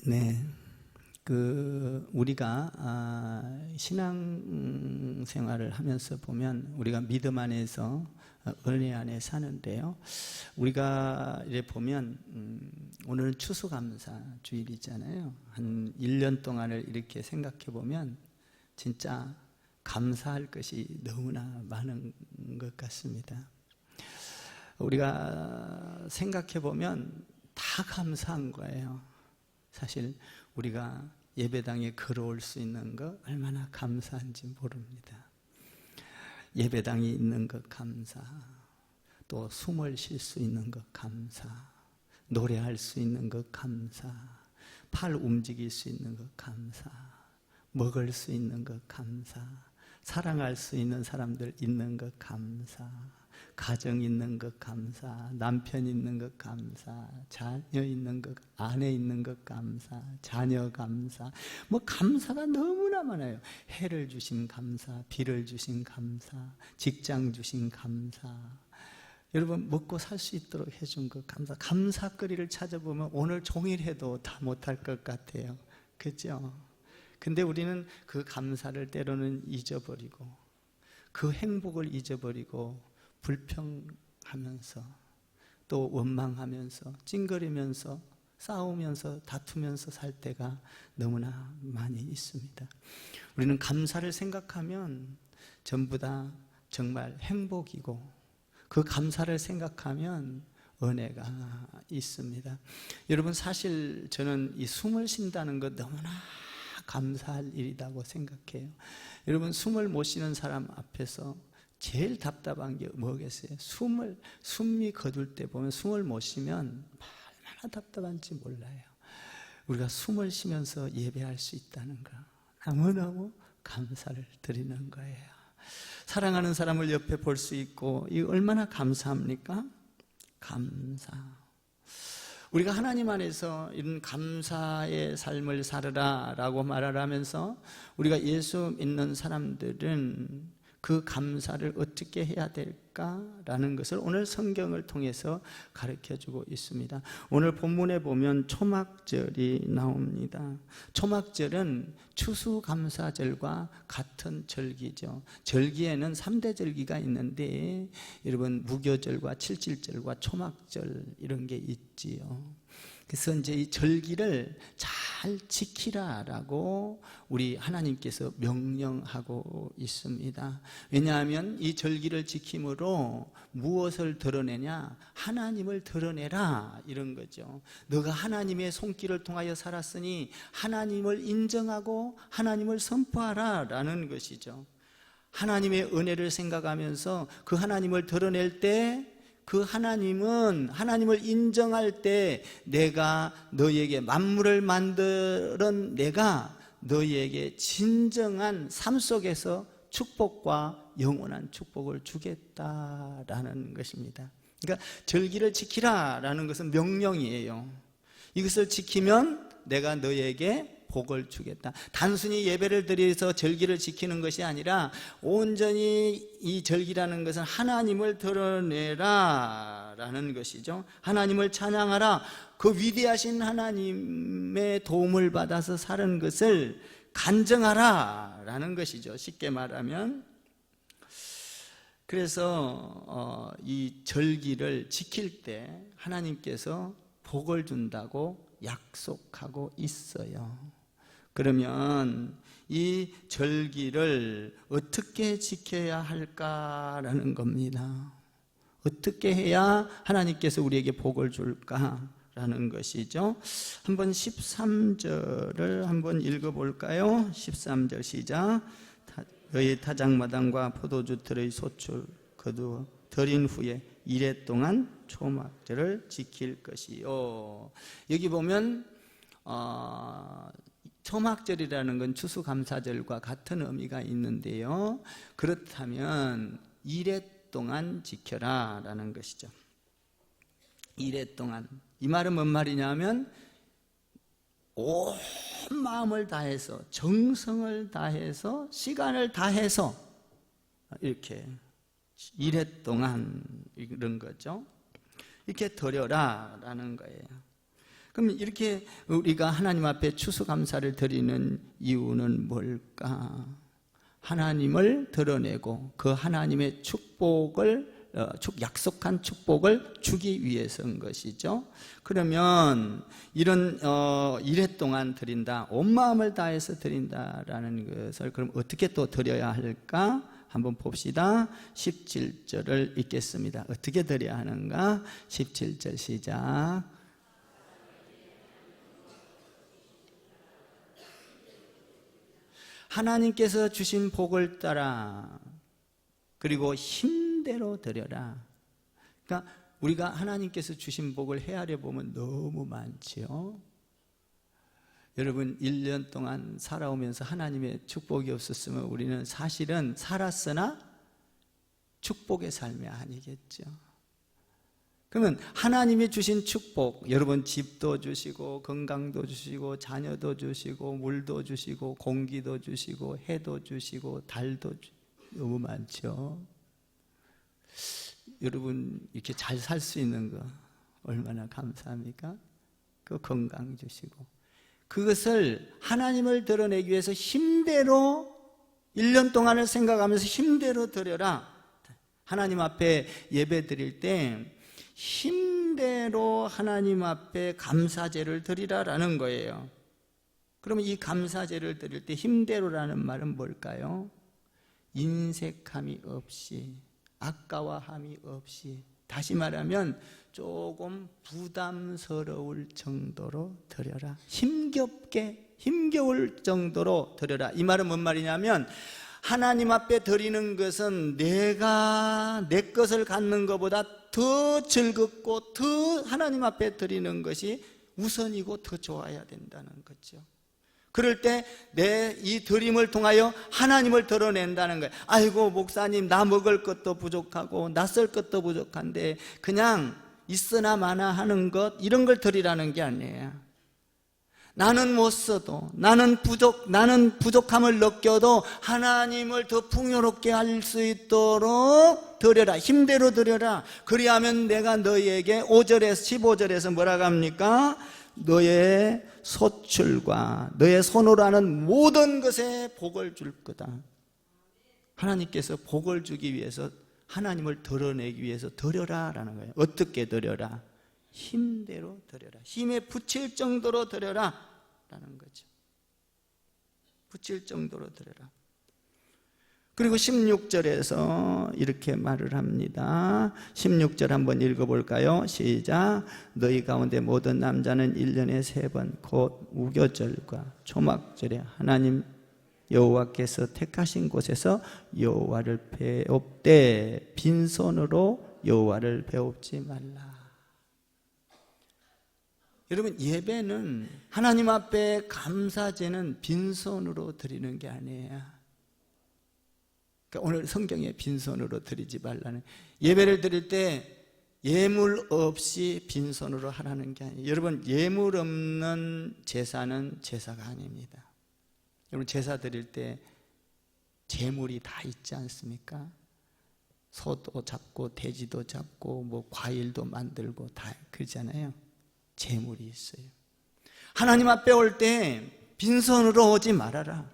네, 우리가 신앙생활을 하면서 보면 우리가 믿음 안에서 은혜 안에 사는데요. 우리가 이렇게 보면 오늘은 추수감사 주일이잖아요. 한 1년 동안을 이렇게 생각해 보면 진짜 감사할 것이 너무나 많은 것 같습니다. 우리가 생각해 보면 다 감사한 거예요. 사실 우리가 예배당에 걸어올 수 있는 거 얼마나 감사한지 모릅니다. 예배당이 있는 것 감사, 또 숨을 쉴 수 있는 것 감사, 노래할 수 있는 것 감사, 팔 움직일 수 있는 것 감사, 먹을 수 있는 것 감사, 사랑할 수 있는 사람들 있는 것 감사, 가정 있는 것 감사, 남편 있는 것 감사, 자녀 있는 것, 아내 있는 것 감사, 자녀 감사, 감사가 너무나 많아요. 해를 주신 감사, 비를 주신 감사, 직장 주신 감사, 여러분 먹고 살 수 있도록 해준 것 감사. 감사거리를 찾아보면 오늘 종일 해도 다 못할 것 같아요. 그렇죠? 근데 우리는 그 감사를 때로는 잊어버리고 그 행복을 잊어버리고 불평하면서 또 원망하면서 찡그리면서 싸우면서 다투면서 살 때가 너무나 많이 있습니다. 우리는 감사를 생각하면 전부 다 정말 행복이고 그 감사를 생각하면 은혜가 있습니다. 여러분, 사실 저는 이 숨을 쉰다는 것 너무나 감사할 일이라고 생각해요. 여러분, 숨을 못 쉬는 사람 앞에서 제일 답답한 게 뭐겠어요? 숨이 거둘 때 보면 숨을 못 쉬면 얼마나 답답한지 몰라요. 우리가 숨을 쉬면서 예배할 수 있다는 거 너무너무 감사를 드리는 거예요. 사랑하는 사람을 옆에 볼 수 있고 이 얼마나 감사합니까? 감사. 우리가 하나님 안에서 이런 감사의 삶을 살으라 라고 말을 하면서 우리가 예수 믿는 사람들은 그 감사를 어떻게 해야 될까라는 것을 오늘 성경을 통해서 가르쳐주고 있습니다. 오늘 본문에 보면 초막절이 나옵니다. 초막절은 추수감사절과 같은 절기죠. 절기에는 3대 절기가 있는데 여러분 무교절과 칠칠절과 초막절 이런 게 있지요. 그래서 이제 이 절기를 잘 지키라라고 우리 하나님께서 명령하고 있습니다. 왜냐하면 이 절기를 지킴으로 무엇을 드러내냐? 하나님을 드러내라 이런 거죠. 너가 하나님의 손길을 통하여 살았으니 하나님을 인정하고 하나님을 선포하라 라는 것이죠. 하나님의 은혜를 생각하면서 그 하나님을 드러낼 때 그 하나님을 인정할 때 내가 너희에게 만물을 만드는 내가 너희에게 진정한 삶 속에서 축복과 영원한 축복을 주겠다라는 것입니다. 그러니까 절기를 지키라라는 것은 명령이에요. 이것을 지키면 내가 너희에게 복을 주겠다. 단순히 예배를 드려서 절기를 지키는 것이 아니라 온전히 이 절기라는 것은 하나님을 드러내라 라는 것이죠. 하나님을 찬양하라. 그 위대하신 하나님의 도움을 받아서 사는 것을 간증하라 라는 것이죠. 쉽게 말하면. 그래서 이 절기를 지킬 때 하나님께서 복을 준다고 약속하고 있어요. 그러면 이 절기를 어떻게 지켜야 할까라는 겁니다. 어떻게 해야 하나님께서 우리에게 복을 줄까라는 것이죠. 한번 13절을 한번 읽어볼까요? 13절 시작. 너희 타작마당과 포도주 들의 소출 거두어 들인 후에 이래 동안 초막절을 지킬 것이요. 여기 보면 초막절이라는 건 추수감사절과 같은 의미가 있는데요. 그렇다면 이래 동안 지켜라 라는 것이죠. 이래 동안. 이 말은 뭔 말이냐면 온 마음을 다해서 정성을 다해서 시간을 다해서 이렇게 이래 동안 이런 거죠. 이렇게 드려라 라는 거예요. 그럼 이렇게 우리가 하나님 앞에 추수감사를 드리는 이유는 뭘까? 하나님을 드러내고 그 하나님의 축복을 약속한 축복을 주기 위해서인 것이죠. 그러면 이런 이래 동안 드린다, 온 마음을 다해서 드린다라는 것을 그럼 어떻게 또 드려야 할까? 한번 봅시다. 17절을 읽겠습니다. 어떻게 드려야 하는가? 17절 시작. 하나님께서 주신 복을 따라 그리고 힘대로 드려라. 그러니까 우리가 하나님께서 주신 복을 헤아려 보면 너무 많지요. 여러분 1년 동안 살아오면서 하나님의 축복이 없었으면 우리는 사실은 살았으나 축복의 삶이 아니겠죠. 그러면 하나님이 주신 축복, 여러분 집도 주시고 건강도 주시고 자녀도 주시고 물도 주시고 공기도 주시고 해도 주시고 달도 너무 많죠. 여러분 이렇게 잘 살 수 있는 거 얼마나 감사합니까? 그 건강 주시고 그것을 하나님을 드러내기 위해서 힘대로 1년 동안을 생각하면서 힘대로 드려라. 하나님 앞에 예배 드릴 때 힘대로 하나님 앞에 감사제를 드리라라는 거예요. 그러면 이 감사제를 드릴 때 힘대로라는 말은 뭘까요? 인색함이 없이, 아까워함이 없이, 다시 말하면 조금 부담스러울 정도로 드려라. 힘겨울 정도로 드려라. 이 말은 뭔 말이냐면 하나님 앞에 드리는 것은 내가 내 것을 갖는 것보다 더 즐겁고 더 하나님 앞에 드리는 것이 우선이고 더 좋아야 된다는 거죠. 그럴 때 내 이 드림을 통하여 하나님을 드러낸다는 거예요. 아이고 목사님 나 먹을 것도 부족하고 나 쓸 것도 부족한데 그냥 있으나 마나 하는 것 이런 걸 드리라는 게 아니에요. 나는 못 써도 나는 부족함을 느껴도 하나님을 더 풍요롭게 할 수 있도록 드려라. 힘대로 드려라. 그리하면 내가 너희에게 15절에서 뭐라고 합니까? 너의 소출과 너의 손으로 하는 모든 것에 복을 줄 거다. 하나님께서 복을 주기 위해서 하나님을 드러내기 위해서 드려라 라는 거예요. 어떻게 드려라? 힘대로 드려라. 힘에 붙일 정도로 드려라 라는 거죠. 붙일 정도로 드려라. 그리고 16절에서 이렇게 말을 합니다. 16절 한번 읽어볼까요? 시작. 너희 가운데 모든 남자는 1년에 3번 곧 우겨절과 초막절에 하나님 여호와께서 택하신 곳에서 여호와를 배웁되 빈손으로 여호와를 배웁지 말라. 여러분 예배는 하나님 앞에 감사제는 빈손으로 드리는 게 아니에요. 그러니까 오늘 성경에 빈손으로 드리지 말라는, 예배를 드릴 때 예물 없이 빈손으로 하라는 게 아니에요. 여러분 예물 없는 제사는 제사가 아닙니다. 여러분 제사 드릴 때 제물이 다 있지 않습니까? 소도 잡고 돼지도 잡고 뭐 과일도 만들고 다 그러잖아요. 제물이 있어요. 하나님 앞에 올 때 빈손으로 오지 말아라.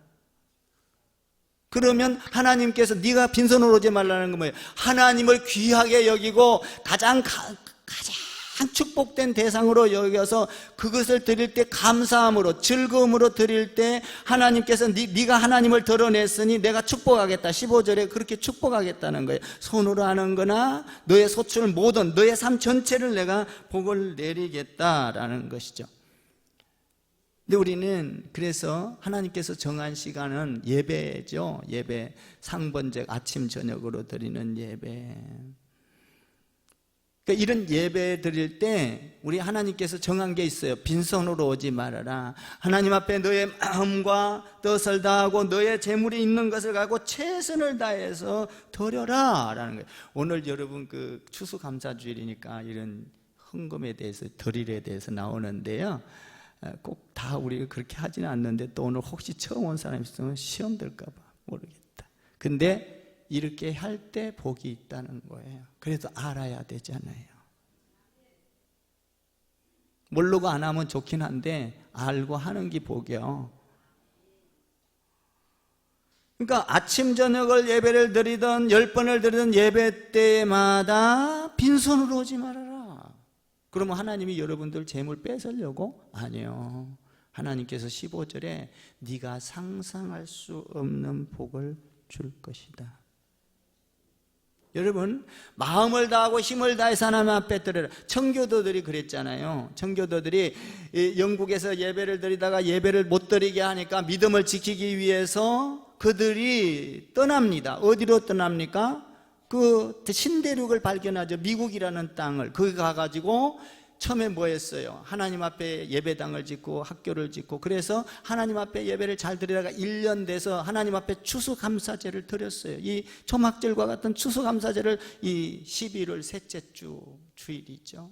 그러면 하나님께서 네가 빈손으로 오지 말라는 건 뭐예요? 하나님을 귀하게 여기고 가장 축복된 대상으로 여겨서 그것을 드릴 때 감사함으로 즐거움으로 드릴 때 하나님께서 네가 하나님을 드러냈으니 내가 축복하겠다. 15절에 그렇게 축복하겠다는 거예요. 손으로 하는 거나 너의 소출 모든 너의 삶 전체를 내가 복을 내리겠다라는 것이죠. 근데 우리는 그래서 하나님께서 정한 시간은 예배죠. 예배, 상번제 아침 저녁으로 드리는 예배. 그러니까 이런 예배 드릴 때 우리 하나님께서 정한 게 있어요. 빈손으로 오지 말아라. 하나님 앞에 너의 마음과 뜻을 다하고 너의 재물이 있는 것을 갖고 최선을 다해서 드려라 라는 거예요. 오늘 여러분 그 추수감사주일이니까 이런 헌금에 대해서 드릴에 대해서 나오는데요, 꼭 다 우리가 그렇게 하지는 않는데 또 오늘 혹시 처음 온 사람이 있으면 시험 들까 봐 모르겠다. 근데 이렇게 할 때 복이 있다는 거예요. 그래도 알아야 되잖아요. 모르고 안 하면 좋긴 한데 알고 하는 게 복이요. 그러니까 아침 저녁을 예배를 드리던 10번을 드리던 예배 때마다 빈손으로 오지 말아라. 그러면 하나님이 여러분들 재물 뺏으려고? 아니요. 하나님께서 15절에 네가 상상할 수 없는 복을 줄 것이다. 여러분, 마음을 다하고 힘을 다해서 하나님 앞에 드려라. 청교도들이 그랬잖아요. 청교도들이 영국에서 예배를 드리다가 예배를 못 드리게 하니까 믿음을 지키기 위해서 그들이 떠납니다. 어디로 떠납니까? 그 신대륙을 발견하죠. 미국이라는 땅을. 거기 가가지고 처음에 뭐 했어요? 하나님 앞에 예배당을 짓고 학교를 짓고, 그래서 하나님 앞에 예배를 잘 드리다가 1년 돼서 하나님 앞에 추수감사제를 드렸어요. 이 초막절과 같은 추수감사제를 이 11월 셋째 주일이죠.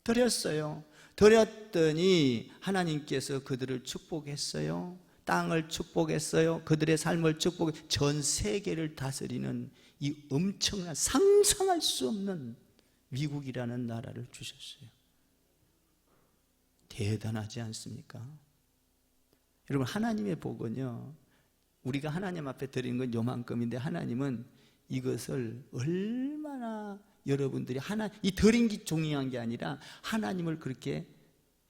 드렸어요. 드렸더니 하나님께서 그들을 축복했어요. 땅을 축복했어요. 그들의 삶을 축복해 전 세계를 다스리는 이 엄청난 상상할 수 없는 미국이라는 나라를 주셨어요. 대단하지 않습니까? 여러분, 하나님의 복은요, 우리가 하나님 앞에 드리는 건 요만큼인데 하나님은 이것을 얼마나 여러분들이 이 드린 게 중요한 게 아니라 하나님을 그렇게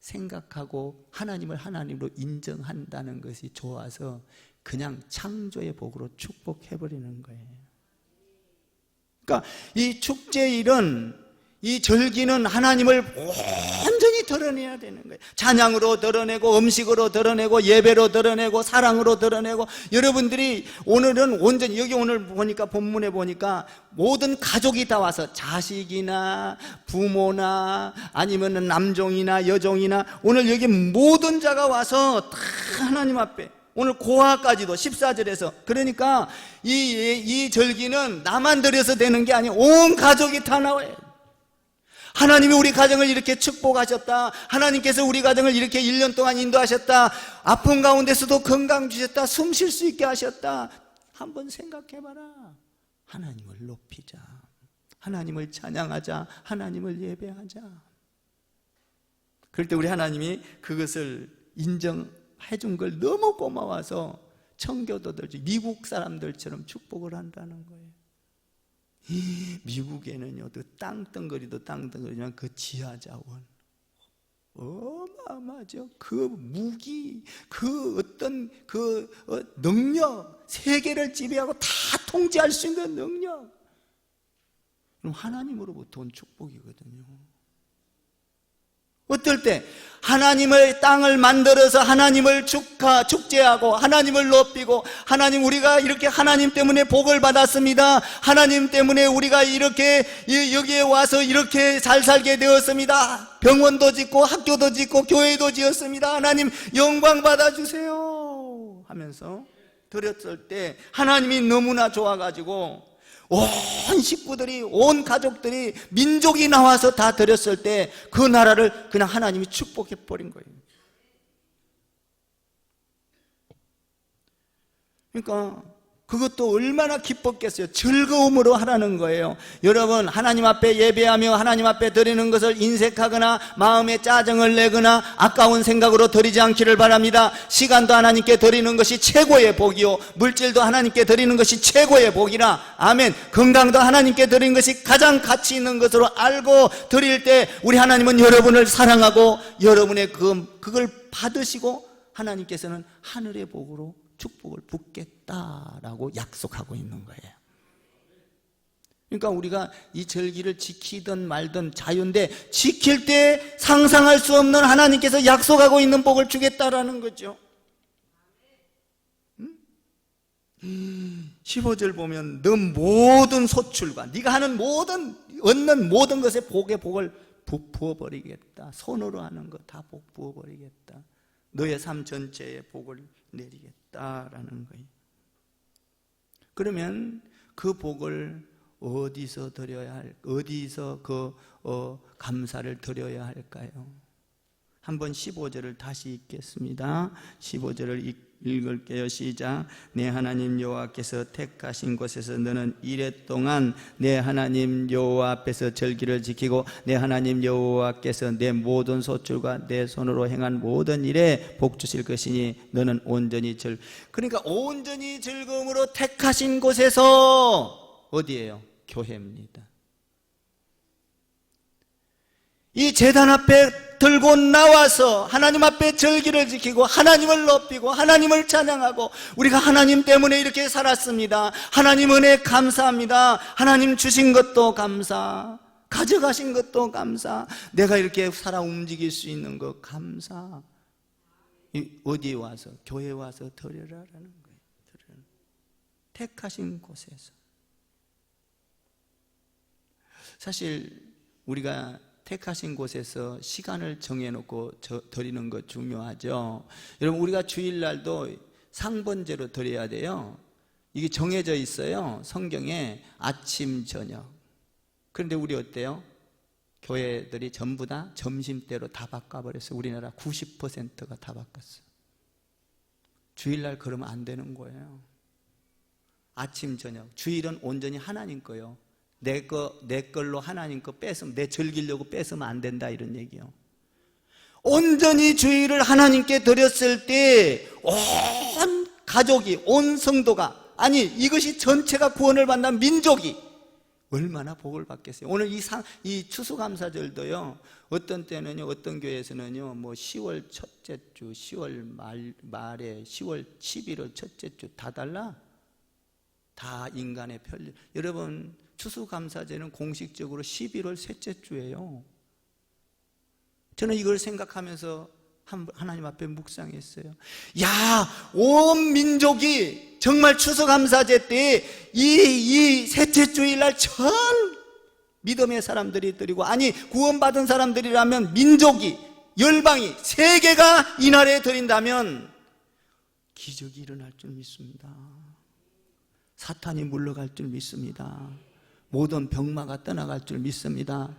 생각하고 하나님을 하나님으로 인정한다는 것이 좋아서 그냥 창조의 복으로 축복해버리는 거예요. 그러니까 이 축제일은, 이 절기는 하나님을 완전히 드러내야 되는 거예요. 찬양으로 드러내고, 음식으로 드러내고, 예배로 드러내고, 사랑으로 드러내고. 여러분들이 오늘은 온전히, 여기 오늘 보니까 본문에 보니까 모든 가족이 다 와서, 자식이나 부모나 아니면 남종이나 여종이나, 오늘 여기 모든 자가 와서 다 하나님 앞에, 오늘 고아까지도 14절에서, 그러니까 이 절기는 나만 드려서 되는 게 아니에요. 온 가족이 다 나와요. 하나님이 우리 가정을 이렇게 축복하셨다. 하나님께서 우리 가정을 이렇게 1년 동안 인도하셨다. 아픈 가운데서도 건강 주셨다. 숨 쉴 수 있게 하셨다. 한번 생각해봐라. 하나님을 높이자. 하나님을 찬양하자. 하나님을 예배하자. 그럴 때 우리 하나님이 그것을 인정해 준 걸 너무 고마워서 청교도들, 미국 사람들처럼 축복을 한다는 거예요. 미국에는요, 그 땅덩어리도 땅덩어리지만 그 지하자원 어마어마하죠. 그 무기, 그 어떤 그 능력, 세계를 지배하고 다 통제할 수 있는 능력, 그럼 하나님으로부터 온 축복이거든요. 어떨 때 하나님의 땅을 만들어서 하나님을 축제하고 하나님을 높이고, 하나님, 우리가 이렇게 하나님 때문에 복을 받았습니다. 하나님 때문에 우리가 이렇게 여기에 와서 이렇게 잘 살게 되었습니다. 병원도 짓고 학교도 짓고 교회도 지었습니다. 하나님 영광 받아주세요 하면서 드렸을 때 하나님이 너무나 좋아가지고 온 식구들이, 온 가족들이, 민족이 나와서 다 드렸을 때 그 나라를 그냥 하나님이 축복해버린 거예요. 그러니까 그것도 얼마나 기뻤겠어요. 즐거움으로 하라는 거예요. 여러분, 하나님 앞에 예배하며 하나님 앞에 드리는 것을 인색하거나 마음에 짜증을 내거나 아까운 생각으로 드리지 않기를 바랍니다. 시간도 하나님께 드리는 것이 최고의 복이요, 물질도 하나님께 드리는 것이 최고의 복이라. 아멘. 건강도 하나님께 드리는 것이 가장 가치 있는 것으로 알고 드릴 때 우리 하나님은 여러분을 사랑하고 여러분의 그걸 받으시고 하나님께서는 하늘의 복으로 축복을 붓겠다라고 약속하고 있는 거예요. 그러니까 우리가 이 절기를 지키든 말든 자유인데, 지킬 때 상상할 수 없는 하나님께서 약속하고 있는 복을 주겠다라는 거죠. 15절 보면 너 모든 소출과 네가 하는 모든, 얻는 모든 것에 복의 복을 부어버리겠다. 손으로 하는 거 다 복 부어버리겠다. 너의 삶 전체에 복을 내리겠다라는 거예요. 그러면 그 복을 어디서 드려야 어디서 감사를 드려야 할까요? 한번 15절을 다시 읽겠습니다. 15절을 읽을게요. 시작. 내 하나님 여호와께서 택하신 곳에서 너는 이랫동안 내 하나님 여호와 앞에서 절기를 지키고 내 하나님 여호와께서 내 모든 소출과 내 손으로 행한 모든 일에 복 주실 것이니 너는 온전히 그러니까 온전히 즐거움으로 택하신 곳에서 어디예요? 교회입니다. 이 제단 앞에 들고 나와서 하나님 앞에 절기를 지키고 하나님을 높이고 하나님을 찬양하고 우리가 하나님 때문에 이렇게 살았습니다. 하나님 은혜 감사합니다. 하나님 주신 것도 감사, 가져가신 것도 감사, 내가 이렇게 살아 움직일 수 있는 것 감사. 어디에 와서? 교회에 와서 드려라라는 거예요. 택하신 곳에서. 사실 우리가 택하신 곳에서 시간을 정해놓고 드리는 거 중요하죠. 여러분, 우리가 주일날도 상번제로 드려야 돼요. 이게 정해져 있어요. 성경에 아침, 저녁. 그런데 우리 어때요? 교회들이 전부 다 점심때로 다 바꿔버렸어요. 우리나라 90%가 다 바꿨어요. 주일날 그러면 안 되는 거예요. 아침, 저녁. 주일은 온전히 하나님 거예요. 내 걸로 하나님 거 뺏으면, 내 즐기려고 뺏으면 안 된다, 이런 얘기요. 온전히 주일을 하나님께 드렸을 때 온 가족이, 온 성도가, 아니 이것이 전체가 구원을 받는 민족이 얼마나 복을 받겠어요. 오늘 이 추수감사절도요, 어떤 때는요, 어떤 교회에서는요, 뭐 10월 첫째 주, 10월 말에 10월 11월 첫째 주 다 달라. 다 인간의 편리. 여러분, 추수감사제는 공식적으로 11월 셋째 주예요. 저는 이걸 생각하면서 하나님 앞에 묵상했어요. 야, 온 민족이 정말 추수감사제 때 이 셋째 주일날 전 믿음의 사람들이 드리고, 아니 구원받은 사람들이라면 민족이, 열방이, 세계가 이날에 드린다면 기적이 일어날 줄 믿습니다. 사탄이 물러갈 줄 믿습니다. 모든 병마가 떠나갈 줄 믿습니다.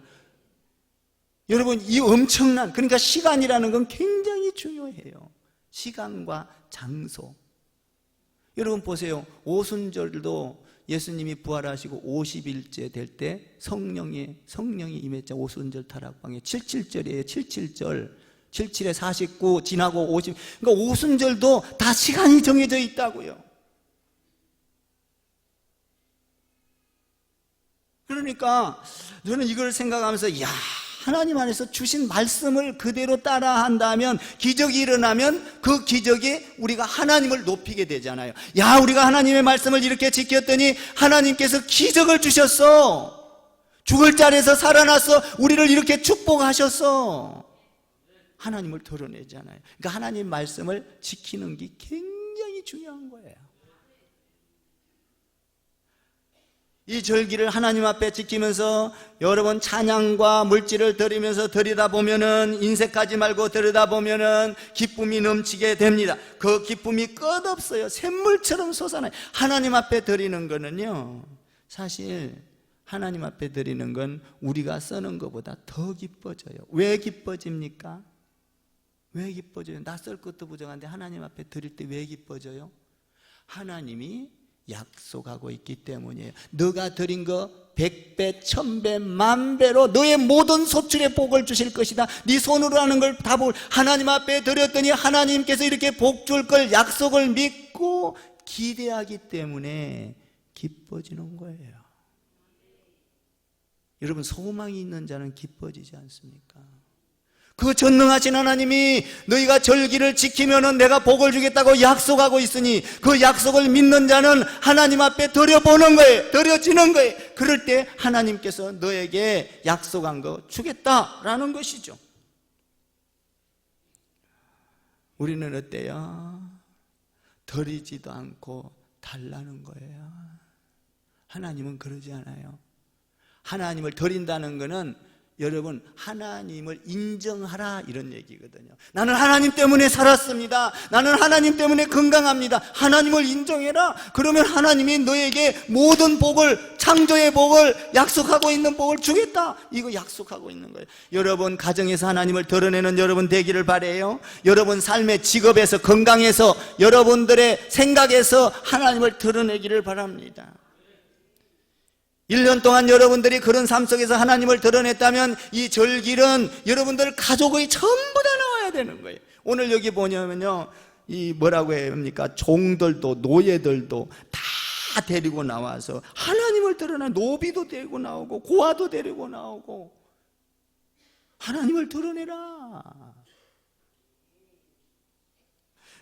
여러분, 이 엄청난, 그러니까 시간이라는 건 굉장히 중요해요. 시간과 장소. 여러분 보세요. 오순절도 예수님이 부활하시고 50일째 될 때 성령이 임했죠. 오순절 타락방에 77절이에요. 77절. 77에 49 지나고 50. 그러니까 오순절도 다 시간이 정해져 있다고요. 그러니까 저는 이걸 생각하면서, 야, 하나님 안에서 주신 말씀을 그대로 따라한다면, 기적이 일어나면 그 기적이 우리가 하나님을 높이게 되잖아요. 야, 우리가 하나님의 말씀을 이렇게 지켰더니 하나님께서 기적을 주셨어. 죽을 자리에서 살아나서 우리를 이렇게 축복하셨어. 하나님을 드러내잖아요. 그러니까 하나님 말씀을 지키는 게 굉장히 중요한 거예요. 이 절기를 하나님 앞에 지키면서 여러분 찬양과 물질을 드리면서 드리다 보면은, 인색하지 말고 드리다 보면은 기쁨이 넘치게 됩니다. 그 기쁨이 끝없어요. 샘물처럼 솟아나요. 하나님 앞에 드리는 거는요, 사실 하나님 앞에 드리는 건 우리가 쓰는 것보다 더 기뻐져요. 왜 기뻐집니까? 왜 기뻐져요? 낯설 것도 부정한데 하나님 앞에 드릴 때 왜 기뻐져요? 하나님이 약속하고 있기 때문이에요. 너가 드린 거 100배, 1000배, 10,000배로 너의 모든 소출에 복을 주실 것이다. 네 손으로 하는 걸 다 복, 하나님 앞에 드렸더니 하나님께서 이렇게 복 줄 걸 약속을 믿고 기대하기 때문에 기뻐지는 거예요. 여러분, 소망이 있는 자는 기뻐지지 않습니까? 그 전능하신 하나님이 너희가 절기를 지키면은 내가 복을 주겠다고 약속하고 있으니, 그 약속을 믿는 자는 하나님 앞에 드려보는 거예요. 드려지는 거예요. 그럴 때 하나님께서 너에게 약속한 거 주겠다라는 것이죠. 우리는 어때요? 드리지도 않고 달라는 거예요. 하나님은 그러지 않아요. 하나님을 드린다는 거는 여러분, 하나님을 인정하라 이런 얘기거든요. 나는 하나님 때문에 살았습니다. 나는 하나님 때문에 건강합니다. 하나님을 인정해라. 그러면 하나님이 너에게 모든 복을, 창조의 복을, 약속하고 있는 복을 주겠다. 이거 약속하고 있는 거예요. 여러분 가정에서 하나님을 드러내는 여러분 되기를 바라요. 여러분 삶의 직업에서, 건강에서, 여러분들의 생각에서 하나님을 드러내기를 바랍니다. 1년 동안 여러분들이 그런 삶 속에서 하나님을 드러냈다면 이 절기는 여러분들 가족의 전부 다 나와야 되는 거예요. 오늘 여기 보냐면요, 이 뭐라고 해야 합니까? 종들도 노예들도 다 데리고 나와서 하나님을 드러내, 노비도 데리고 나오고 고아도 데리고 나오고 하나님을 드러내라.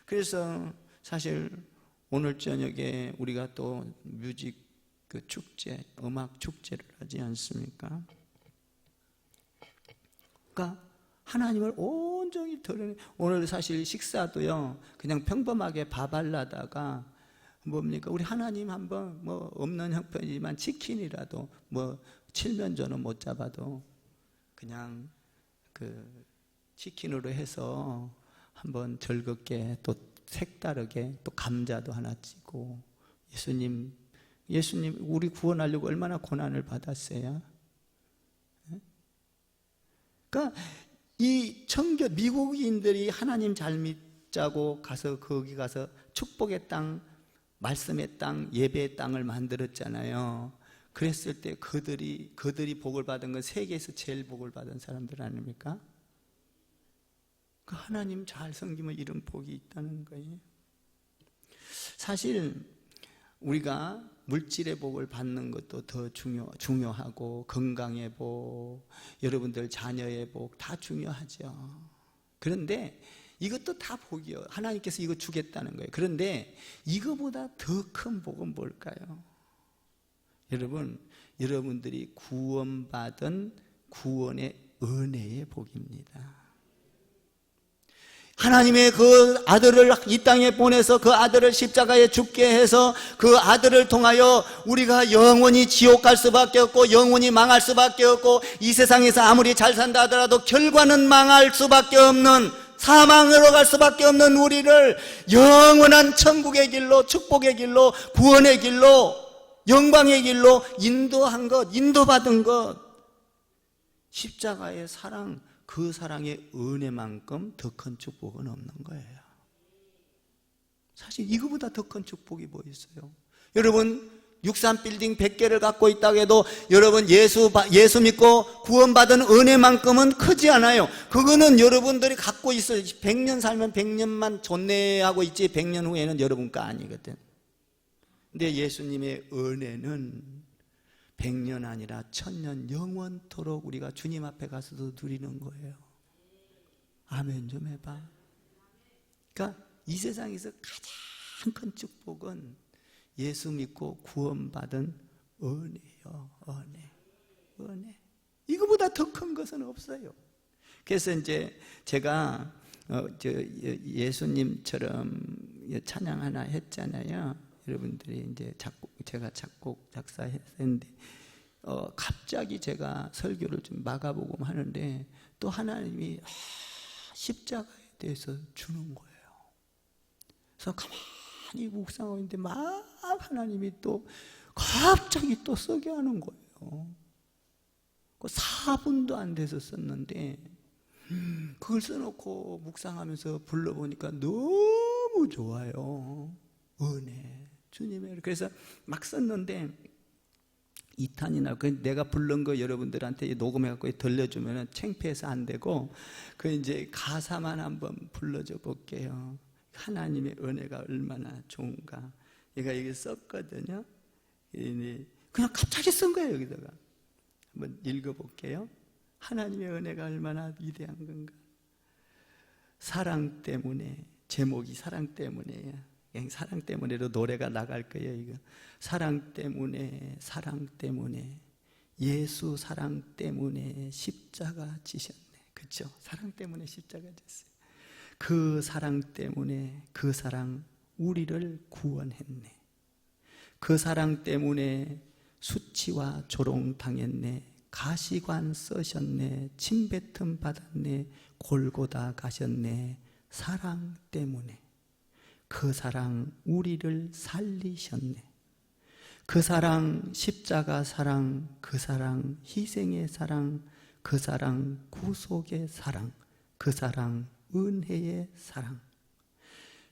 그래서 사실 오늘 저녁에 우리가 또 뮤직 그 축제, 음악 축제를 하지 않습니까? 그러니까 하나님을 온전히 드러내. 오늘 사실 식사도요, 그냥 평범하게 밥 하려다가 뭡니까? 우리 하나님 한번 뭐 없는 형편이지만 치킨이라도 뭐 칠면조는 못 잡아도 그냥 그 치킨으로 해서 한번 즐겁게 또 색다르게 또 감자도 하나 찌고 예수님 우리 구원하려고 얼마나 고난을 받았어요. 그러니까 이 미국인들이 하나님 잘 믿자고 가서 거기 가서 축복의 땅, 말씀의 땅, 예배의 땅을 만들었잖아요. 그랬을 때 그들이 복을 받은 건 세계에서 제일 복을 받은 사람들 아닙니까? 그 하나님 잘 섬기면 이런 복이 있다는 거예요. 사실 우리가 물질의 복을 받는 것도 더 중요하고, 건강의 복, 여러분들 자녀의 복 다 중요하죠. 그런데 이것도 다 복이요. 하나님께서 이거 주겠다는 거예요. 그런데 이거보다 더 큰 복은 뭘까요? 여러분들이 구원받은 구원의 은혜의 복입니다. 하나님의 그 아들을 이 땅에 보내서 그 아들을 십자가에 죽게 해서 그 아들을 통하여 우리가 영원히 지옥 갈 수밖에 없고 영원히 망할 수밖에 없고, 이 세상에서 아무리 잘 산다 하더라도 결과는 망할 수밖에 없는, 사망으로 갈 수밖에 없는 우리를 영원한 천국의 길로, 축복의 길로, 구원의 길로, 영광의 길로 인도한 것, 인도받은 것, 십자가의 사랑, 그 사랑의 은혜만큼 더 큰 축복은 없는 거예요. 사실 이거보다 더 큰 축복이 뭐 있어요? 여러분 63빌딩 100개를 갖고 있다고 해도 여러분 예수 믿고 구원받은 은혜만큼은 크지 않아요. 그거는 여러분들이 갖고 있어요. 100년 살면 100년만 존내하고 있지 100년 후에는 여러분 거 아니거든. 근데 예수님의 은혜는 100년 아니라 1000년 영원토록 우리가 주님 앞에 가서도 누리는 거예요. 아멘 좀 해봐. 그러니까 이 세상에서 가장 큰 축복은 예수 믿고 구원받은 은혜요. 은혜. 이거보다 더 큰 것은 없어요. 그래서 이제 제가 예수님처럼 찬양 하나 했잖아요. 여러분들이 이제 제가 작곡 작사했는데 갑자기 제가 설교를 좀 막아보고 하는데 또 하나님이 십자가에 대해서 주는 거예요. 그래서 가만히 묵상하고 있는데 막 하나님이 또 갑자기 또 쓰게 하는 거예요. 4분도 안 돼서 썼는데 그걸 써놓고 묵상하면서 불러보니까 너무 좋아요. 은혜, 주님의. 그래서 막 썼는데 2탄이나 내가 부른 거 여러분들한테 녹음해갖고 들려주면 창피해서 안 되고, 그 이제 가사만 한번 불러줘 볼게요. 하나님의 은혜가 얼마나 좋은가. 얘가 여기 썼거든요. 그냥 갑자기 쓴 거예요. 여기다가 한번 읽어볼게요. 하나님의 은혜가 얼마나 위대한 건가. 사랑 때문에, 제목이 사랑 때문에요. 사랑 때문에도 노래가 나갈 거예요. 이거 사랑 때문에, 사랑 때문에, 예수 사랑 때문에 십자가 지셨네. 그렇죠? 사랑 때문에 십자가 졌어요. 그 사랑 때문에, 그 사랑 우리를 구원했네. 그 사랑 때문에 수치와 조롱 당했네. 가시관 쓰셨네, 침뱉음 받았네, 골고다 가셨네. 사랑 때문에. 그 사랑 우리를 살리셨네. 그 사랑 십자가 사랑, 그 사랑 희생의 사랑, 그 사랑 구속의 사랑, 그 사랑 은혜의 사랑.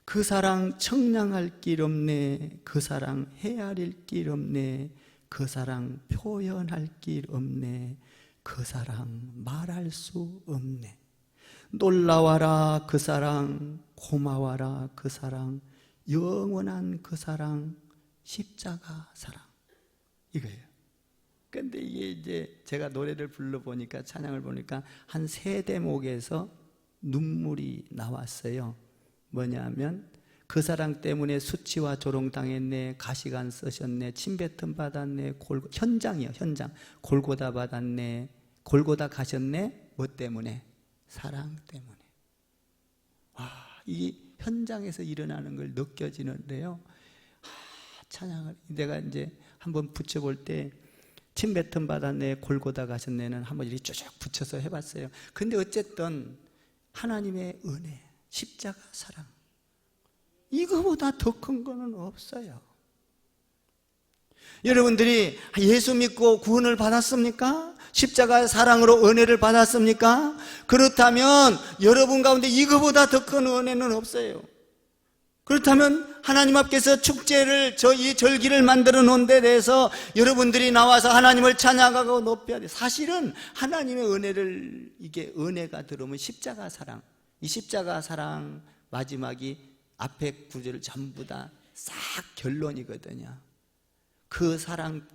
그 사랑 청량할 길 없네. 그 사랑 헤아릴 길 없네. 그 사랑 표현할 길 없네. 그 사랑 말할 수 없네. 놀라워라 그 사랑, 고마워라 그 사랑, 영원한 그 사랑, 십자가 사랑. 이거예요. 근데 이게 이제 제가 노래를 불러보니까, 찬양을 보니까 한 3대목에서 눈물이 나왔어요. 뭐냐면 그 사랑 때문에 수치와 조롱당했네, 가시관 쓰셨네, 침뱉음 받았네, 현장이요, 현장. 골고다 받았네, 골고다 가셨네. 뭐 때문에? 사랑 때문에. 와, 이 현장에서 일어나는 걸 느껴지는데요. 찬양을 내가 이제 한번 붙여볼 때, 침뱉음 받았네, 골고다 가셨네는 한번 이렇게 쭉 붙여서 해봤어요. 근데 어쨌든 하나님의 은혜, 십자가 사랑, 이거보다 더 큰 거는 없어요. 여러분들이 예수 믿고 구원을 받았습니까? 십자가의 사랑으로 은혜를 받았습니까? 그렇다면 여러분 가운데 이거보다 더 큰 은혜는 없어요. 그렇다면 하나님 앞에서 축제를, 이 절기를 만들어 놓은 데 대해서 여러분들이 나와서 하나님을 찬양하고 높여야 돼요. 사실은 하나님의 은혜를, 이게 은혜가 들어오면 십자가 사랑, 이 십자가 사랑 마지막이 앞에 구절을 전부 다 싹 결론이거든요. 그 사랑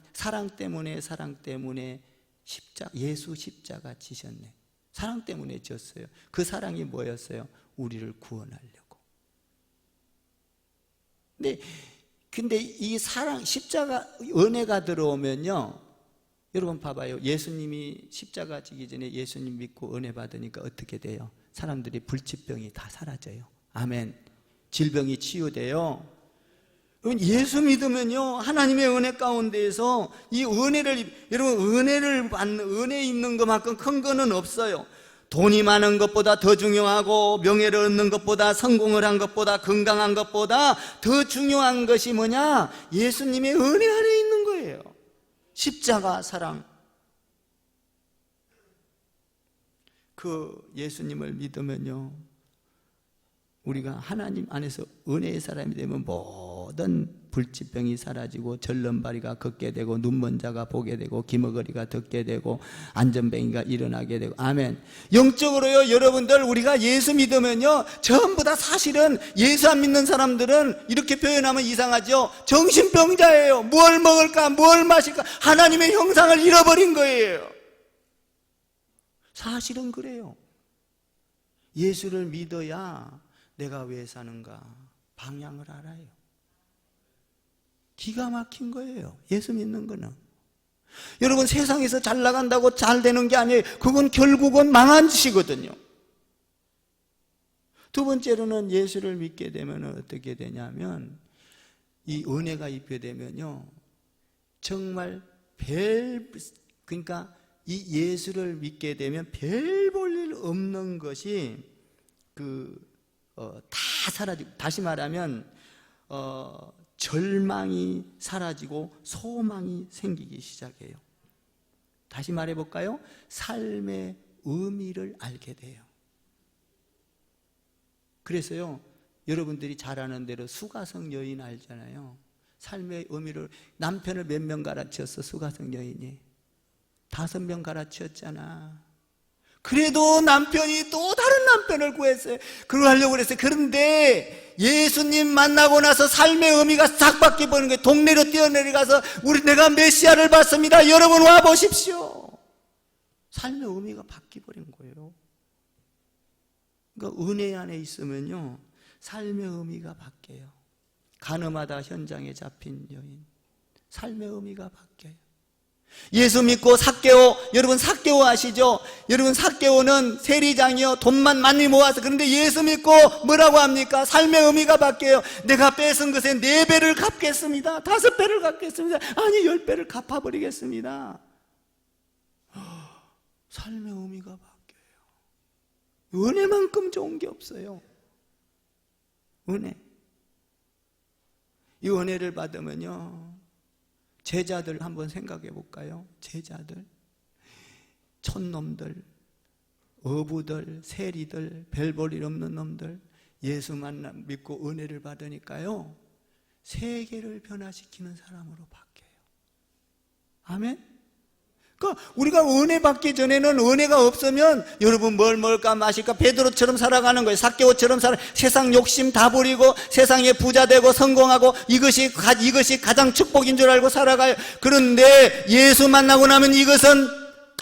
때문에 예수 십자가 지셨네. 사랑 때문에 지었어요. 그 사랑이 뭐였어요? 우리를 구원하려고. 근데 이 사랑, 십자가 은혜가 들어오면요, 여러분 봐봐요. 예수님이 십자가 지기 전에 예수님 믿고 은혜 받으니까 어떻게 돼요? 사람들이 불치병이 다 사라져요. 아멘. 질병이 치유돼요. 여러분, 예수 믿으면요, 하나님의 은혜 가운데에서 이 은혜를, 여러분, 은혜를 받는, 은혜 있는 것만큼 큰 거는 없어요. 돈이 많은 것보다 더 중요하고, 명예를 얻는 것보다, 성공을 한 것보다, 건강한 것보다 더 중요한 것이 뭐냐? 예수님의 은혜 안에 있는 거예요. 십자가 사랑. 그 예수님을 믿으면요, 우리가 하나님 안에서 은혜의 사람이 되면 모든 불치병이 사라지고, 절름발이가 걷게 되고, 눈먼 자가 보게 되고, 기머거리가 듣게 되고, 안전뱅이가 일어나게 되고. 아멘. 영적으로요, 여러분들, 우리가 예수 믿으면요, 전부 다 사실은 예수 안 믿는 사람들은 이렇게 표현하면 이상하죠. 정신병자예요. 뭘 먹을까, 뭘 마실까, 하나님의 형상을 잃어버린 거예요. 사실은 그래요. 예수를 믿어야 내가 왜 사는가 방향을 알아요. 기가 막힌 거예요, 예수 믿는 거는. 여러분, 세상에서 잘 나간다고 잘 되는 게 아니에요. 그건 결국은 망한 짓이거든요. 두 번째로는 예수를 믿게 되면 어떻게 되냐면, 이 은혜가 입혀되면요, 정말 그러니까 이 예수를 믿게 되면 별 볼 일 없는 것이 다 사라지고, 다시 말하면 절망이 사라지고 소망이 생기기 시작해요. 다시 말해볼까요? 삶의 의미를 알게 돼요. 그래서요, 여러분들이 잘 아는 대로 수가성 여인 알잖아요. 삶의 의미를, 남편을 몇 명 갈아치웠어, 수가성 여인이? 5명 갈아치웠잖아. 그래도 남편이 또 다른 남편을 구했어요. 그걸 하려고 그랬어요. 그런데 예수님 만나고 나서 삶의 의미가 싹 바뀌어버리는 거예요. 동네로 뛰어내려가서 내가 메시아를 봤습니다, 여러분 와 보십시오. 삶의 의미가 바뀌어버린 거예요. 그러니까 은혜 안에 있으면요, 삶의 의미가 바뀌어요. 가늠하다 현장에 잡힌 여인, 삶의 의미가 바뀌어요. 예수 믿고 삭개오, 여러분 삭개오 아시죠? 여러분, 삭개오는 세리장이요, 돈만 많이 모아서. 그런데 예수 믿고 뭐라고 합니까? 삶의 의미가 바뀌어요. 내가 뺏은 것에 4배를 갚겠습니다, 5배를 갚겠습니다, 아니 10배를 갚아버리겠습니다. 삶의 의미가 바뀌어요. 은혜만큼 좋은 게 없어요. 은혜. 이 은혜를 받으면요, 제자들 한번 생각해 볼까요? 제자들, 촌놈들, 어부들, 세리들, 별 볼 일 없는 놈들, 예수만 믿고 은혜를 받으니까요, 세계를 변화시키는 사람으로 바뀌어요. 아멘? 그러니까 우리가 은혜 받기 전에는, 은혜가 없으면 여러분 뭘 먹을까 마실까 베드로처럼 살아가는 거예요. 삭개오처럼 세상 욕심 다 버리고 세상에 부자 되고 성공하고 이것이 가장 축복인 줄 알고 살아가요. 그런데 예수 만나고 나면 이것은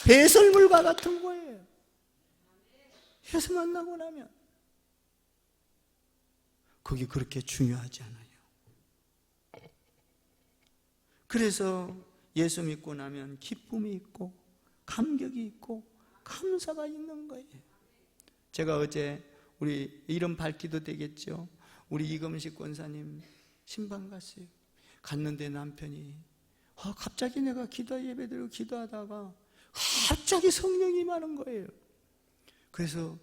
배설물과 같은 거예요. 예수 만나고 나면 그게 그렇게 중요하지 않아요. 그래서 예수 믿고 나면 기쁨이 있고 감격이 있고 감사가 있는 거예요. 제가 어제 우리 이름 밝기도 되겠죠. 우리 이금식 권사님 신방 갔어요. 갔는데 남편이 갑자기 내가 기도 예배드리고 기도하다가 갑자기 성령이 임하는 거예요. 그래서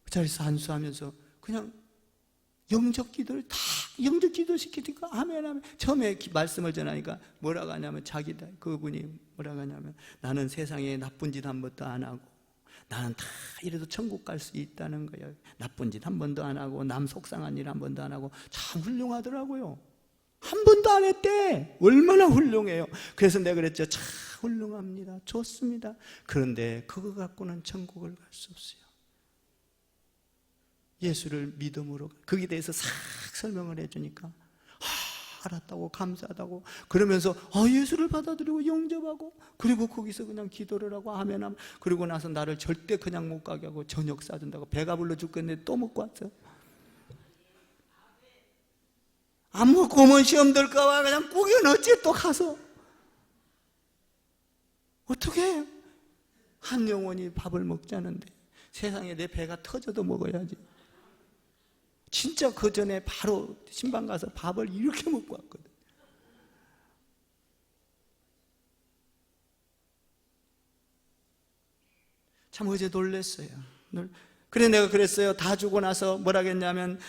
그 자리에서 안수하면서 그냥 영적 기도를 다 영적 기도 시키니까 아멘 아멘. 처음에 말씀을 전하니까 뭐라고 하냐면 그분이 뭐라고 하냐면 나는 세상에 나쁜 짓 한 번도 안 하고 나는 다 이래도 천국 갈 수 있다는 거예요. 나쁜 짓 한 번도 안 하고 남 속상한 일 한 번도 안 하고 참 훌륭하더라고요. 한 번도 안 했대. 얼마나 훌륭해요. 그래서 내가 그랬죠. 참 훌륭합니다. 좋습니다. 그런데 그거 갖고는 천국을 갈 수 없어요. 예수를 믿음으로 거기에 대해서 싹 설명을 해주니까 알았다고 감사하다고 그러면서 예수를 받아들이고 영접하고 그리고 거기서 그냥 기도를 하고 아멘 하면 그리고 나서 나를 절대 그냥 못 가게 하고 저녁 사준다고 배가 불러 죽겠는데 또 먹고 왔어. 안 먹고 오면 시험 들까 봐 그냥 꾸겨 넣었지. 또 가서 어떻게 해요? 한 영혼이 밥을 먹자는데 세상에 내 배가 터져도 먹어야지. 진짜 그 전에 바로 신방 가서 밥을 이렇게 먹고 왔거든. 참 어제 놀랬어요. 그래 내가 그랬어요. 다 주고 나서 뭐라 했냐면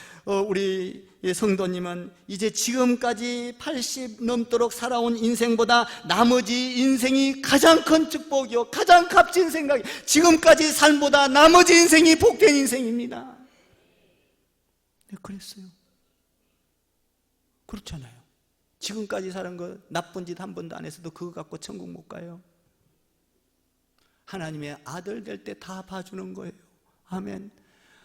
우리 성도님은 이제 지금까지 80 넘도록 살아온 인생보다 나머지 인생이 가장 큰 축복이요 가장 값진 생각이 지금까지 삶보다 나머지 인생이 복된 인생입니다. 내가 그랬어요. 그렇잖아요. 지금까지 사는 거 나쁜 짓 한 번도 안 했어도 그거 갖고 천국 못 가요. 하나님의 아들 될 때 다 봐주는 거예요. 아멘.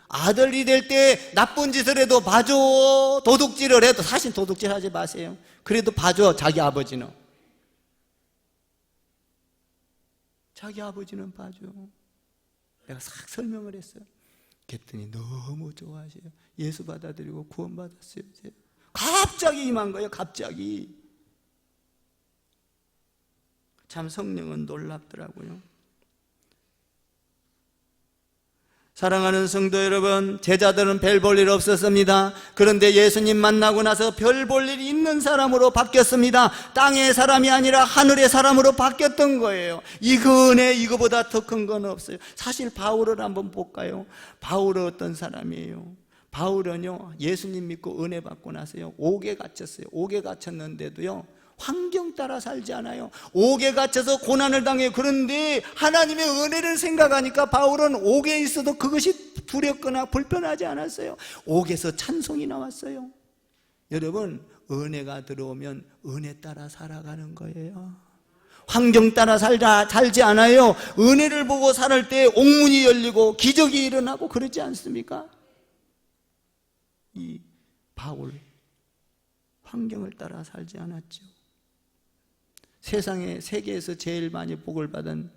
아들이 될 때 나쁜 짓을 해도 봐줘. 도둑질을 해도 사실 도둑질 하지 마세요. 그래도 봐줘. 자기 아버지는 봐줘. 내가 싹 설명을 했어요. 그랬더니 너무 좋아하세요. 예수 받아들이고 구원받았어요. 이제 갑자기 임한 거예요. 갑자기. 참 성령은 놀랍더라고요. 사랑하는 성도 여러분, 제자들은 별 볼 일 없었습니다. 그런데 예수님 만나고 나서 별 볼 일이 있는 사람으로 바뀌었습니다. 땅의 사람이 아니라 하늘의 사람으로 바뀌었던 거예요. 이 은혜 이거보다 더 큰 건 없어요. 사실 바울을 한번 볼까요? 바울은 어떤 사람이에요? 바울은요, 예수님 믿고 은혜 받고 나서요, 옥에 갇혔어요. 옥에 갇혔는데도요, 환경 따라 살지 않아요. 옥에 갇혀서 고난을 당해요. 그런데 하나님의 은혜를 생각하니까 바울은 옥에 있어도 그것이 두렵거나 불편하지 않았어요. 옥에서 찬송이 나왔어요. 여러분, 은혜가 들어오면 은혜 따라 살아가는 거예요. 환경 따라 살지 않아요. 은혜를 보고 살 때 옥문이 열리고 기적이 일어나고 그러지 않습니까? 이 바울 환경을 따라 살지 않았죠. 세계에서 제일 많이 복을 받은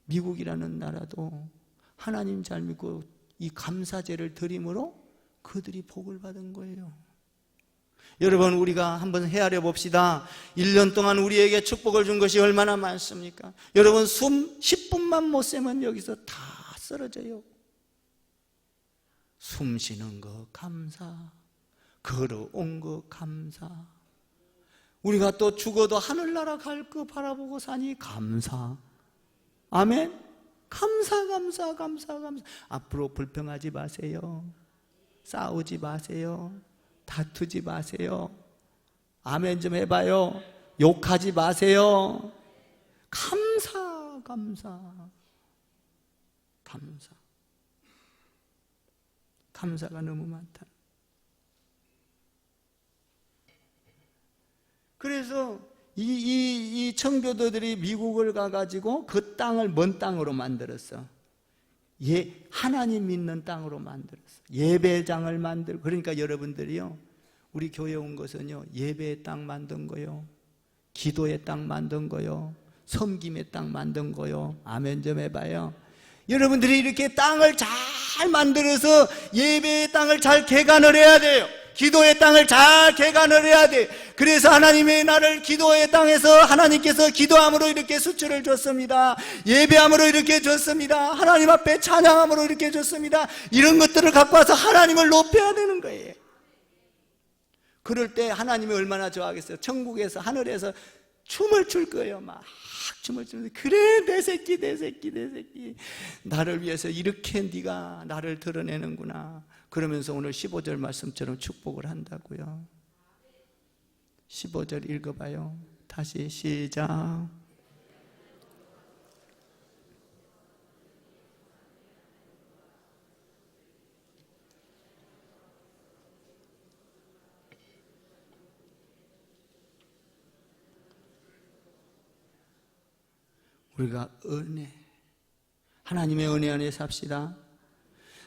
미국이라는 나라도 하나님 잘 믿고 이 감사제를 드림으로 그들이 복을 받은 거예요. 여러분, 우리가 한번 헤아려 봅시다. 1년 동안 우리에게 축복을 준 것이 얼마나 많습니까? 여러분, 숨 10분만 못 쉬면 여기서 다 쓰러져요. 숨 쉬는 거 감사, 걸어온 거 감사, 우리가 또 죽어도 하늘나라 갈 거 바라보고 사니 감사. 아멘. 감사, 감사, 감사, 감사. 앞으로 불평하지 마세요. 싸우지 마세요. 다투지 마세요. 아멘 좀 해봐요. 욕하지 마세요. 감사, 감사, 감사. 감사가 너무 많다. 그래서 이 청교도들이 미국을 가가지고 그 땅을 뭔 땅으로 만들었어? 하나님 믿는 땅으로 만들었어. 예배장을 만들고. 그러니까 여러분들이요, 우리 교회 온 것은요, 예배의 땅 만든 거요, 기도의 땅 만든 거요, 섬김의 땅 만든 거요. 아멘 좀 해봐요. 여러분들이 이렇게 땅을 잘 만들어서 예배의 땅을 잘 개간을 해야 돼요. 기도의 땅을 잘 개간을 해야 돼. 그래서 하나님의 나를 기도의 땅에서 하나님께서 기도함으로 이렇게 수출을 줬습니다. 예배함으로 이렇게 줬습니다. 하나님 앞에 찬양함으로 이렇게 줬습니다. 이런 것들을 갖고 와서 하나님을 높여야 되는 거예요. 그럴 때 하나님이 얼마나 좋아하겠어요. 천국에서, 하늘에서 춤을 출 거예요. 막 춤을 추면서, 그래 내 새끼, 내 새끼, 내 새끼, 나를 위해서 이렇게 네가 나를 드러내는구나. 그러면서 오늘 15절 말씀처럼 축복을 한다고요. 15절 읽어봐요. 다시 시작. 우리가 하나님의 은혜 안에 삽시다.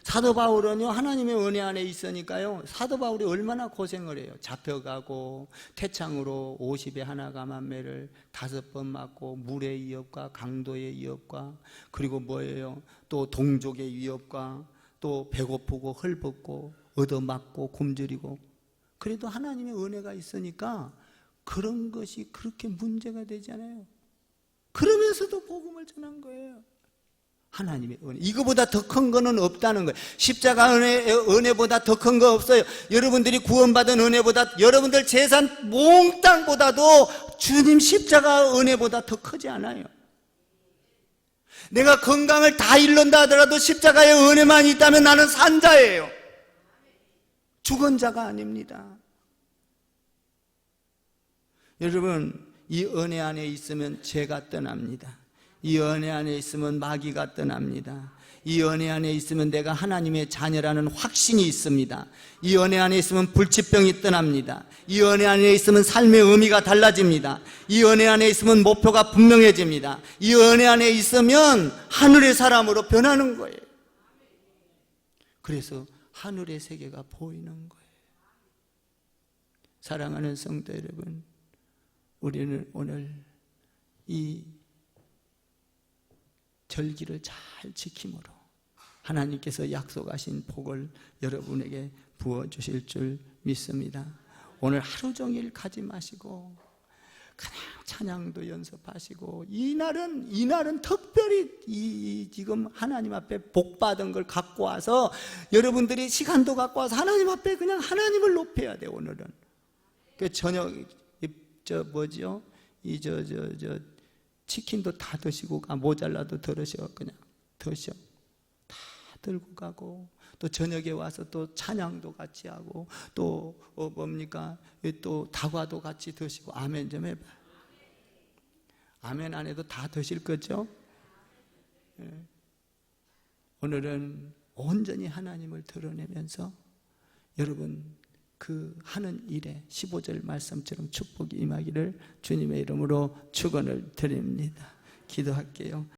사도 바울은요, 하나님의 은혜 안에 있으니까요, 사도 바울이 얼마나 고생을 해요. 잡혀가고 태창으로 50에 하나 감한매를 5번 맞고, 물의 위협과 강도의 위협과, 그리고 뭐예요, 또 동족의 위협과, 또 배고프고 헐벗고 얻어맞고 굶주리고. 그래도 하나님의 은혜가 있으니까 그런 것이 그렇게 문제가 되지 않아요. 그러면서도 복음을 전한 거예요. 하나님의 은혜, 이거보다 더 큰 거는 없다는 거예요. 십자가 은혜보다 더 큰 거 없어요. 여러분들이 구원받은 은혜보다, 여러분들 재산 몽땅보다도 주님 십자가 은혜보다 더 크지 않아요. 내가 건강을 다 잃는다 하더라도 십자가의 은혜만 있다면 나는 산 자예요. 죽은 자가 아닙니다. 여러분, 이 은혜 안에 있으면 죄가 떠납니다. 이 은혜 안에 있으면 마귀가 떠납니다. 이 은혜 안에 있으면 내가 하나님의 자녀라는 확신이 있습니다. 이 은혜 안에 있으면 불치병이 떠납니다. 이 은혜 안에 있으면 삶의 의미가 달라집니다. 이 은혜 안에 있으면 목표가 분명해집니다. 이 은혜 안에 있으면 하늘의 사람으로 변하는 거예요. 그래서 하늘의 세계가 보이는 거예요. 사랑하는 성도 여러분, 우리는 오늘 이 절기를 잘 지킴으로 하나님께서 약속하신 복을 여러분에게 부어주실 줄 믿습니다. 오늘 하루 종일 가지 마시고 그냥 찬양도 연습하시고, 이날은 특별히 지금 하나님 앞에 복 받은 걸 갖고 와서, 여러분들이 시간도 갖고 와서 하나님 앞에 그냥 하나님을 높여야 돼요. 오늘은 그 저녁 치킨도 다 드시고, 모자라도 들으셔. 그냥 드셔. 다 들고 가고, 또 저녁에 와서 또 찬양도 같이 하고, 또 또 다과도 같이 드시고. 아멘 좀 해봐. 아멘 안 해도 다 드실 거죠? 오늘은 온전히 하나님을 드러내면서 여러분 그 하는 일에 15절 말씀처럼 축복이 임하기를 주님의 이름으로 축원을 드립니다. 기도할게요.